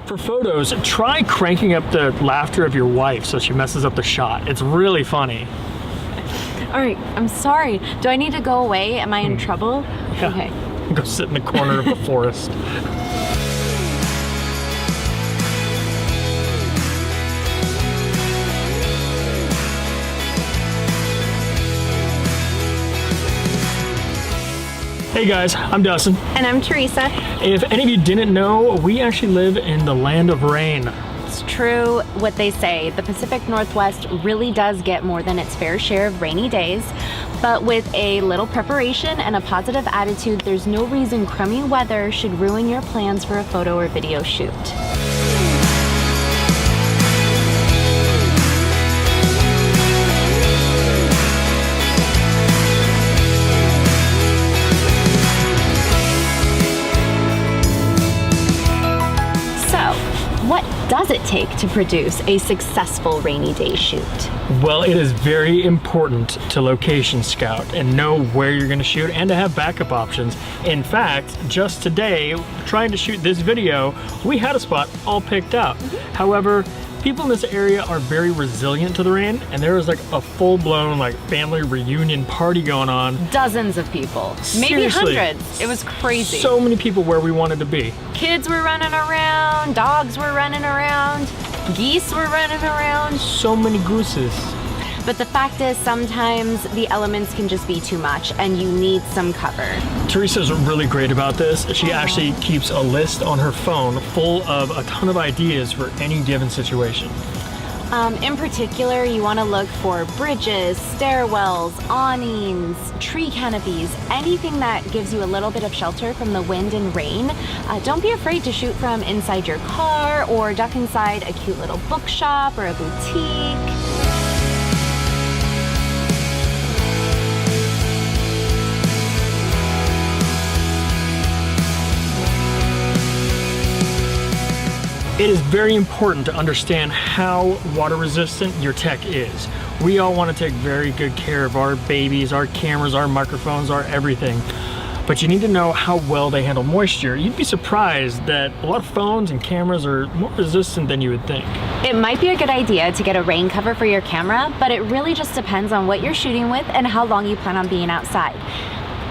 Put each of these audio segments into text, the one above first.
For photos, try cranking up the laughter of your wife so she messes up the shot. It's really funny. All right, I'm sorry. Do I need to go away? Am I in trouble? Yeah. Okay. Go sit in the corner of the forest. Hey guys, I'm Dustin. And I'm Teresa. If any of you didn't know, we actually live in the land of rain. It's true what they say. The Pacific Northwest really does get more than its fair share of rainy days. But with a little preparation and a positive attitude, there's no reason crummy weather should ruin your plans for a photo or video shoot. What does it take to produce a successful rainy day shoot? Well, it is very important to location scout and know where you're going to shoot and to have backup options. In fact, just today, trying to shoot this video, we had a spot all picked out. However, people in this area are very resilient to the rain, and there was like a full-blown like family reunion party going on. Dozens of people, maybe hundreds. It was crazy. So many people where we wanted to be. Kids were running around, dogs were running around, geese were running around. So many gooses. But the fact is, sometimes the elements can just be too much and you need some cover. Teresa's really great about this. She actually keeps a list on her phone full of a ton of ideas for any given situation. In particular, you want to look for bridges, stairwells, awnings, tree canopies, anything that gives you a little bit of shelter from the wind and rain. Don't be afraid to shoot from inside your car or duck inside a cute little bookshop or a boutique. It is very important to understand how water resistant your tech is. We all want to take very good care of our babies, our cameras, our microphones, our everything. But you need to know how well they handle moisture. You'd be surprised that a lot of phones and cameras are more resistant than you would think. It might be a good idea to get a rain cover for your camera, but it really just depends on what you're shooting with and how long you plan on being outside.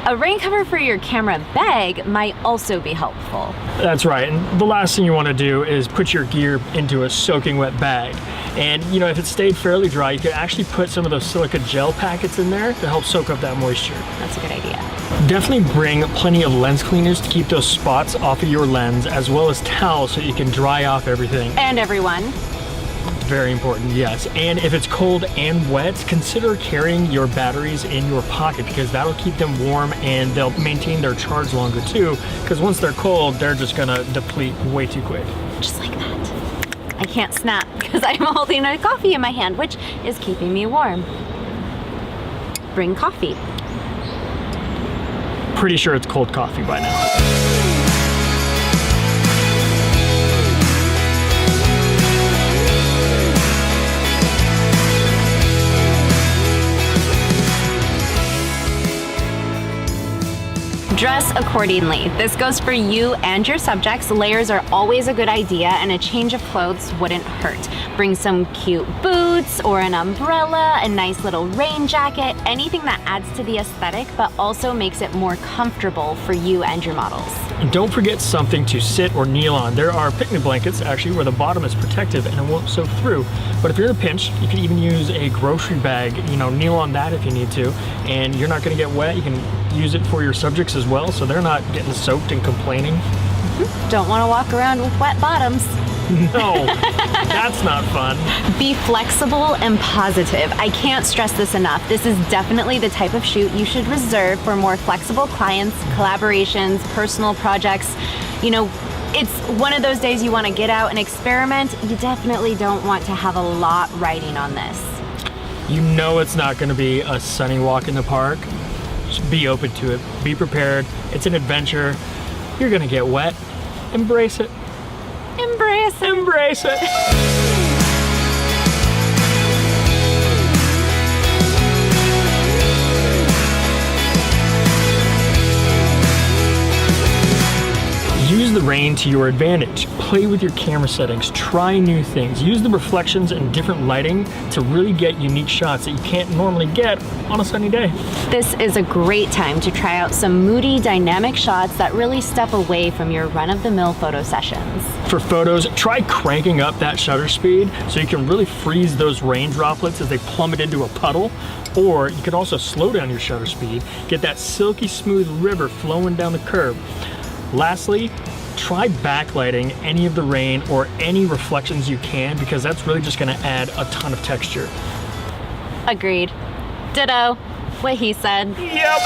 A rain cover for your camera bag might also be helpful. That's right, and the last thing you want to do is put your gear into a soaking wet bag. And you know, if it stayed fairly dry, you could actually put some of those silica gel packets in there to help soak up that moisture. That's a good idea. Definitely bring plenty of lens cleaners to keep those spots off of your lens, as well as towels so you can dry off everything. And everyone. Very important, yes. And if it's cold and wet, consider carrying your batteries in your pocket because that'll keep them warm and they'll maintain their charge longer too, because once they're cold, they're just gonna deplete way too quick. Just like that. I can't snap because I'm holding a coffee in my hand, which is keeping me warm. Bring coffee. Pretty sure it's cold coffee by now. Dress accordingly. This goes for you and your subjects. Layers are always a good idea and a change of clothes wouldn't hurt. Bring some cute boots or an umbrella, a nice little rain jacket, anything that adds to the aesthetic but also makes it more comfortable for you and your models. And don't forget something to sit or kneel on. There are picnic blankets actually where the bottom is protective and it won't soak through. But if you're in a pinch, you can even use a grocery bag, you know, kneel on that if you need to, and you're not gonna get wet. You can use it for your subjects as well, so they're not getting soaked and complaining. Don't want to walk around with wet bottoms. No, that's not fun. Be flexible and positive. I can't stress this enough. This is definitely the type of shoot you should reserve for more flexible clients, collaborations, personal projects. You know, it's one of those days you want to get out and experiment. You definitely don't want to have a lot riding on this. You know it's not going to be a sunny walk in the park. Just be open to it. Be prepared. It's an adventure. You're going to get wet. Embrace it. Embrace it. Embrace it. Use the rain to your advantage. Play with your camera settings, try new things, use the reflections and different lighting to really get unique shots that you can't normally get on a sunny day. This is a great time to try out some moody, dynamic shots that really step away from your run-of-the-mill photo sessions. For photos, try cranking up that shutter speed so you can really freeze those rain droplets as they plummet into a puddle. Or you can also slow down your shutter speed, get that silky smooth river flowing down the curb. Lastly, try backlighting any of the rain or any reflections you can, because that's really just gonna add a ton of texture. Agreed. Ditto. What he said. Yep.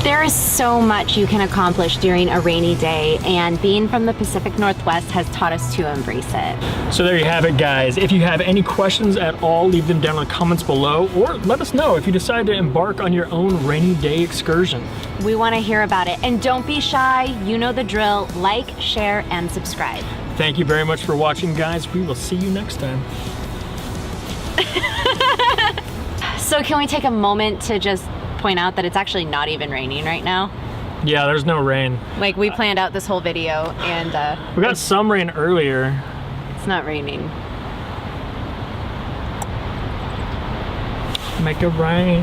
There is so much you can accomplish during a rainy day, and being from the Pacific Northwest has taught us to embrace it. So there you have it, guys. If you have any questions at all, leave them down in the comments below, or let us know if you decide to embark on your own rainy day excursion. We want to hear about it, and don't be shy. You know the drill. Like, share, and subscribe. Thank you very much for watching, guys. We will see you next time. So can we take a moment to just point out that it's actually not even raining right now? Yeah, there's no rain. Like, we planned out this whole video and we got some rain earlier. It's not raining. Make it rain.